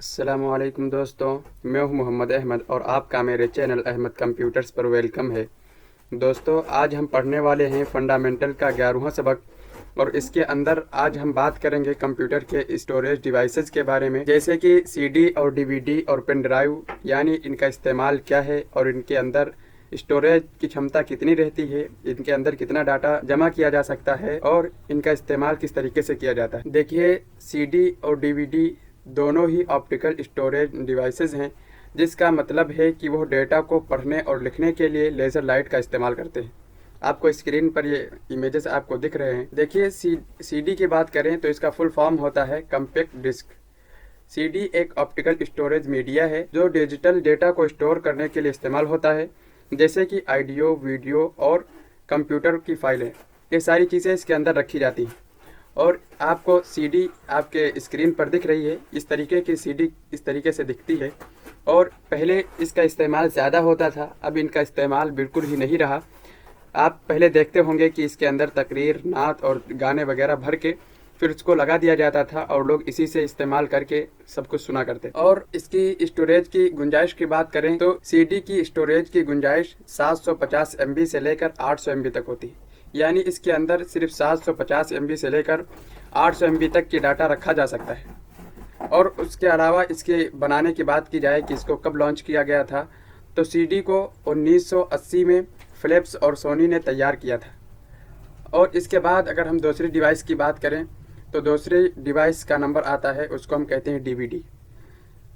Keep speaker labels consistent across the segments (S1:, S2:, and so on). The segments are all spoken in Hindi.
S1: अस्सलामुअलैकुम दोस्तों, मैं हूं मोहम्मद अहमद और आपका मेरे चैनल अहमद कंप्यूटर्स पर वेलकम है। दोस्तों, आज हम पढ़ने वाले हैं फंडामेंटल का 11वां सबक और इसके अंदर आज हम बात करेंगे कंप्यूटर के स्टोरेज डिवाइसेस के बारे में, जैसे कि सीडी और डीवीडी और पेन ड्राइव, यानी इनका इस्तेमाल क्या है और इनके अंदर स्टोरेज की क्षमता कितनी रहती है, इनके अंदर कितना डाटा जमा किया जा सकता है और इनका इस्तेमाल किस तरीके से किया जाता है। देखिए, सीडी और डीवीडी दोनों ही ऑप्टिकल स्टोरेज डिवाइसेस हैं, जिसका मतलब है कि वो डेटा को पढ़ने और लिखने के लिए लेज़र लाइट का इस्तेमाल करते हैं। आपको स्क्रीन पर ये इमेजेस आपको दिख रहे हैं। देखिए, सीडी की बात करें तो इसका फुल फॉर्म होता है कॉम्पैक्ट डिस्क। सीडी एक ऑप्टिकल स्टोरेज मीडिया है जो डिजिटल डेटा को स्टोर करने के लिए इस्तेमाल होता है, जैसे कि ऑडियो, वीडियो और कंप्यूटर की फाइलें। ये सारी चीज़ें इसके अंदर रखी जाती हैं और आपको सीडी आपके स्क्रीन पर दिख रही है। इस तरीके की सीडी इस तरीके से दिखती है और पहले इसका इस्तेमाल ज़्यादा होता था, अब इनका इस्तेमाल बिल्कुल ही नहीं रहा। आप पहले देखते होंगे कि इसके अंदर तकरीर, नात और गाने वगैरह भर के फिर उसको लगा दिया जाता था और लोग इसी से इस्तेमाल करके सब कुछ सुना करते। और इसकी स्टोरेज की गुंजाइश की बात करें तो सीडी की स्टोरेज की गुंजाइश 750 MB से लेकर 800 MB तक होती है, यानी इसके अंदर सिर्फ 750 MB से लेकर 800 MB तक की डाटा रखा जा सकता है। और उसके अलावा इसके बनाने की बात की जाए कि इसको कब लॉन्च किया गया था, तो सीडी को 1980 में फिलिप्स और सोनी ने तैयार किया था। और इसके बाद अगर हम दूसरी डिवाइस की बात करें तो दूसरे डिवाइस का नंबर आता है, उसको हम कहते हैं डीवीडी।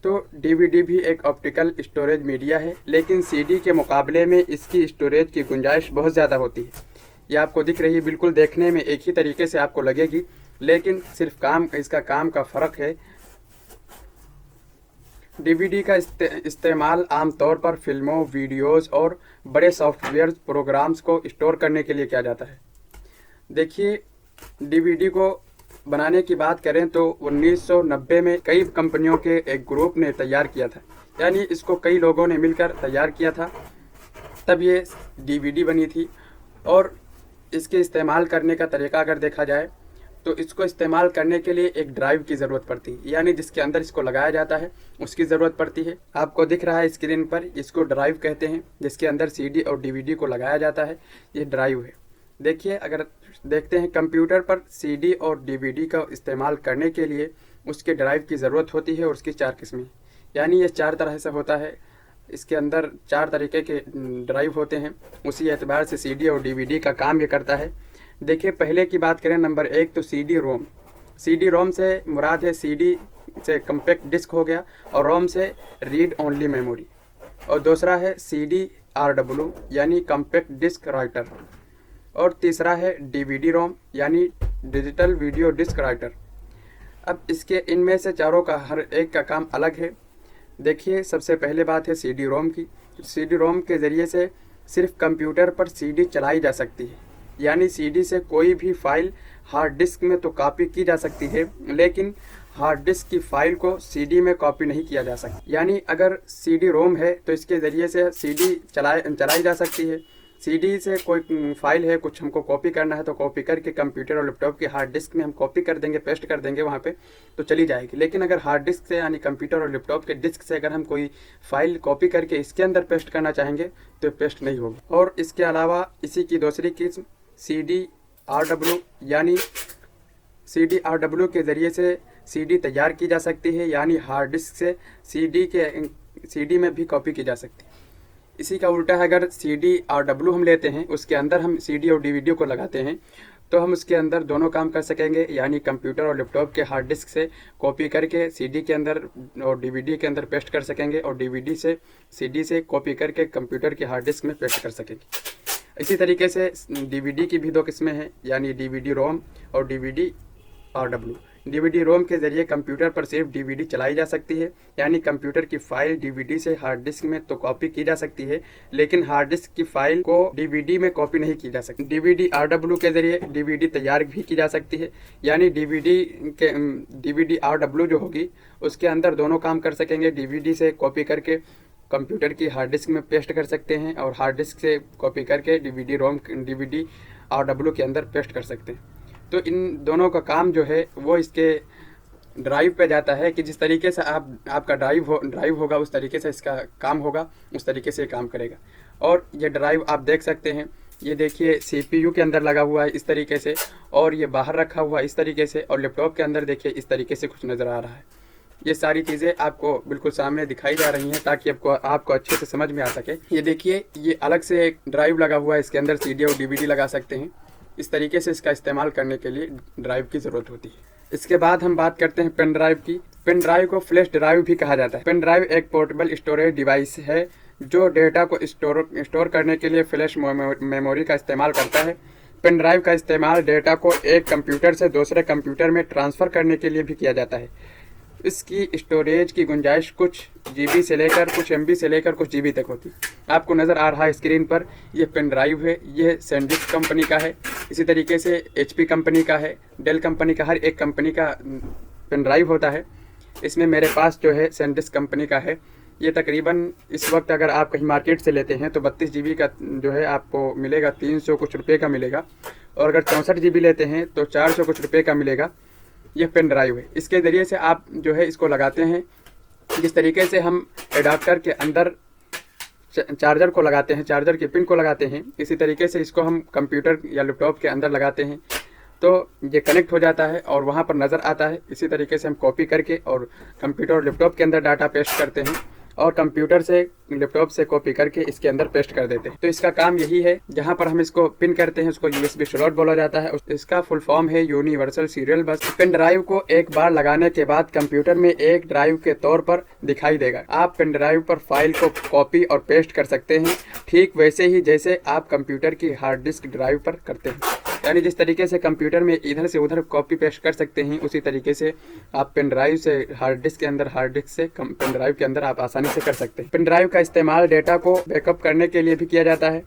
S1: तो डीवीडी भी एक ऑप्टिकल स्टोरेज मीडिया है, लेकिन सीडी के मुकाबले में इसकी स्टोरेज की गुंजाइश बहुत ज़्यादा होती है। ये आपको दिख रही है, बिल्कुल देखने में एक ही तरीके से आपको लगेगी, लेकिन सिर्फ इसका काम का फ़र्क है। डीवीडी का इस्तेमाल आमतौर पर फिल्मों, वीडियोज़ और बड़े सॉफ्टवेयर प्रोग्राम्स को स्टोर करने के लिए किया जाता है। देखिए, डीवीडी को बनाने की बात करें तो 1990 में कई कंपनियों के एक ग्रुप ने तैयार किया था, यानी इसको कई लोगों ने मिलकर तैयार किया था, तब ये डीवीडी बनी थी। और इसके इस्तेमाल करने का तरीका अगर देखा जाए तो इसको इस्तेमाल करने के लिए एक ड्राइव की ज़रूरत पड़ती है, यानी जिसके अंदर इसको लगाया जाता है उसकी ज़रूरत पड़ती है। आपको दिख रहा है स्क्रीन पर, इसको ड्राइव कहते हैं, जिसके अंदर सीडी और डीवीडी को लगाया जाता है, ये ड्राइव है। देखिए, अगर देखते हैं कंप्यूटर पर सीडी और डीवीडी का इस्तेमाल करने के लिए उसके ड्राइव की ज़रूरत होती है और उसकी 4 किस्में, यानी ये 4 तरह से होता है। इसके अंदर 4 तरीके के ड्राइव होते हैं, उसी एतबार से सीडी और डीवीडी का काम ये करता है। देखिए, पहले की बात करें नंबर 1 तो सीडी रोम। सीडी रोम से मुराद है सीडी से कॉम्पैक्ट डिस्क हो गया और रोम से रीड ओनली मेमोरी। और दूसरा है सीडी RW, यानी कॉम्पैक्ट डिस्क राइटर। और तीसरा है डीवीडी रोम, यानी डिजिटल वीडियो डिस्क राइटर। अब इसके इनमें से चारों का हर एक का काम अलग है। देखिए, सबसे पहले बात है सीडी रोम की। सीडी रोम के ज़रिए से सिर्फ कंप्यूटर पर सीडी चलाई जा सकती है, यानी सीडी से कोई भी फाइल हार्ड डिस्क में तो कॉपी की जा सकती है, लेकिन हार्ड डिस्क की फाइल को सीडी में कॉपी नहीं किया जा सकता। यानी अगर सीडी रोम है तो इसके ज़रिए से सीडी चलाई जा सकती है। सीडी से कोई फाइल है, कुछ हमको कॉपी करना है तो कॉपी करके कंप्यूटर और लैपटॉप के हार्ड डिस्क में हम कॉपी कर देंगे, पेस्ट कर देंगे वहाँ पे, तो चली जाएगी। लेकिन अगर हार्ड डिस्क से, यानी कंप्यूटर और लैपटॉप के डिस्क से अगर हम कोई फाइल कॉपी करके इसके अंदर पेस्ट करना चाहेंगे तो पेस्ट नहीं होगी। और इसके अलावा इसी की दूसरी किस्म सीडी RW, यानी सीडी RW के ज़रिए से सीडी तैयार की जा सकती है, यानी हार्ड डिस्क से सीडी में भी कॉपी की जा सकती है। इसी का उल्टा है, अगर सीडी RW हम लेते हैं, उसके अंदर हम सीडी और डीवीडी को लगाते हैं, तो हम उसके अंदर दोनों काम कर सकेंगे, यानी कंप्यूटर और लैपटॉप के हार्ड डिस्क से कॉपी करके सीडी के अंदर और डीवीडी के अंदर पेस्ट कर सकेंगे और डीवीडी से सीडी से कॉपी करके कंप्यूटर के हार्ड डिस्क में पेस्ट कर सकेंगे। इसी तरीके से डीवीडी की भी 2 किस्में हैं, यानी डीवीडी रोम और डीवीडी RW। डीवीडी रोम के ज़रिए कंप्यूटर पर सिर्फ डीवीडी चलाई जा सकती है, यानी कंप्यूटर की फाइल डीवीडी से हार्ड डिस्क में तो कॉपी की जा सकती है, लेकिन हार्ड डिस्क की फाइल को डीवीडी में कॉपी नहीं की जा सकती। डीवीडी RW के ज़रिए डीवीडी तैयार भी की जा सकती है, यानी डीवीडी RW जो होगी उसके अंदर दोनों काम कर सकेंगे। डीवीडी से कॉपी करके कंप्यूटर की हार्ड डिस्क में पेस्ट कर सकते हैं और हार्ड डिस्क से कॉपी करके डीवीडी RW के अंदर पेस्ट कर सकते हैं। तो इन दोनों का काम जो है वो इसके ड्राइव पे जाता है कि जिस तरीके से आपका ड्राइव होगा उस तरीके से इसका काम होगा, उस तरीके से काम करेगा। और ये ड्राइव आप देख सकते हैं, ये देखिए CPU के अंदर लगा हुआ है इस तरीके से, और ये बाहर रखा हुआ है इस तरीके से, और लैपटॉप के अंदर देखिए इस तरीके से कुछ नज़र आ रहा है। ये सारी चीज़ें आपको बिल्कुल सामने दिखाई जा रही हैं ताकि आपको अच्छे से समझ में आ सके। ये देखिए, ये अलग से एक ड्राइव लगा हुआ है, इसके अंदर CD और DVD लगा सकते हैं। इस तरीके से इसका इस्तेमाल करने के लिए ड्राइव की ज़रूरत होती है। इसके बाद हम बात करते हैं पेन ड्राइव की। पेन ड्राइव को फ्लैश ड्राइव भी कहा जाता है। पेन ड्राइव एक पोर्टेबल स्टोरेज डिवाइस है जो डेटा को स्टोर करने के लिए फ्लैश मेमोरी का इस्तेमाल करता है। पेन ड्राइव का इस्तेमाल डेटा को एक कंप्यूटर से दूसरे कंप्यूटर में ट्रांसफ़र करने के लिए भी किया जाता है। इसकी स्टोरेज की गुंजाइश कुछ GB से लेकर कुछ MB से लेकर कुछ GB तक होती है। आपको नज़र आ रहा है स्क्रीन पर, यह पेन ड्राइव है, यह सैनडिस्क कंपनी का है। इसी तरीके से HP कंपनी का है, डेल कंपनी का, हर एक कंपनी का पेन ड्राइव होता है। इसमें मेरे पास जो है सैनडिस्क कंपनी का है। ये तकरीबन इस वक्त अगर आप कहीं मार्केट से लेते हैं तो 32 GB का जो है आपको मिलेगा 300 कुछ रुपये का मिलेगा, और अगर 64 GB लेते हैं तो 400 कुछ रुपये का मिलेगा। यह पेन ड्राइव है। इसके ज़रिए से आप जो है इसको लगाते हैं, जिस तरीके से हम एडाप्टर के अंदर चार्जर को लगाते हैं, चार्जर के पिन को लगाते हैं, इसी तरीके से इसको हम कंप्यूटर या लैपटॉप के अंदर लगाते हैं तो ये कनेक्ट हो जाता है और वहाँ पर नज़र आता है। इसी तरीके से हम कॉपी करके और कंप्यूटर और लैपटॉप के अंदर डाटा पेस्ट करते हैं, और कंप्यूटर से लैपटॉप से कॉपी करके इसके अंदर पेस्ट कर देते हैं। तो इसका काम यही है। जहाँ पर हम इसको पिन करते हैं उसको USB स्लॉट बोला जाता है। इसका फुल फॉर्म है universal serial bus. Pen drive को एक बार लगाने के बाद कंप्यूटर में एक ड्राइव के तौर पर दिखाई देगा। आप पेन ड्राइव पर फाइल को कॉपी और पेस्ट कर सकते हैं, ठीक वैसे ही जैसे आप कंप्यूटर की हार्ड डिस्क ड्राइव पर करते हैं। यानी जिस तरीके से कंप्यूटर में इधर से उधर कॉपी पेस्ट कर सकते हैं, उसी तरीके से आप पेन ड्राइव से हार्ड डिस्क के अंदर, हार्ड डिस्क से पेन ड्राइव के अंदर आप आसानी से कर सकते हैं। पेन ड्राइव का इस्तेमाल डेटा को बैकअप करने के लिए भी किया जाता है।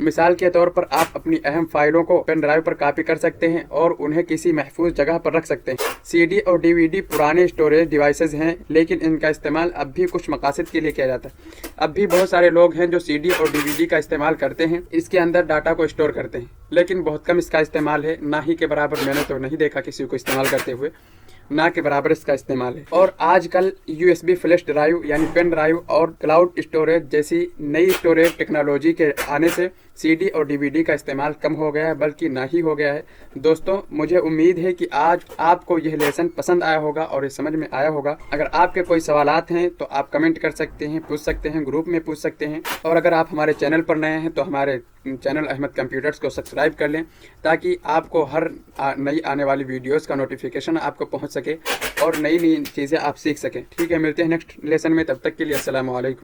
S1: मिसाल के तौर पर आप अपनी अहम फाइलों को पेन ड्राइव पर कॉपी कर सकते हैं और उन्हें किसी महफूज जगह पर रख सकते हैं। CD और DVD पुराने स्टोरेज डिवाइसेस हैं, लेकिन इनका इस्तेमाल अब भी कुछ मकासद के लिए किया जाता है। अब भी बहुत सारे लोग हैं जो CD और DVD का इस्तेमाल करते हैं, इसके अंदर डाटा को स्टोर करते हैं, लेकिन बहुत कम इसका इस्तेमाल है। ना ही के बराबर मैंने तो नहीं देखा किसी को इस्तेमाल करते हुए, ना के बराबर इसका इस्तेमाल है। और आजकल USB फ्लैश ड्राइव यानी पेन ड्राइव और क्लाउड स्टोरेज जैसी नई स्टोरेज टेक्नोलॉजी के आने से CD और DVD का इस्तेमाल कम हो गया है, बल्कि ना ही हो गया है। दोस्तों, मुझे उम्मीद है कि आज आपको यह लेसन पसंद आया होगा और ये समझ में आया होगा। अगर आपके कोई सवालात हैं तो आप कमेंट कर सकते हैं, पूछ सकते हैं, ग्रुप में पूछ सकते हैं। और अगर आप हमारे चैनल पर नए हैं तो हमारे चैनल अहमद कंप्यूटर्स को सब्सक्राइब कर लें, ताकि आपको हर नई आने वाली वीडियोस का नोटिफिकेशन आपको पहुंच सके और नई नई चीज़ें आप सीख सकें। ठीक है, मिलते हैं नेक्स्ट लेसन में, तब तक के लिए अस्सलाम वालेकुम।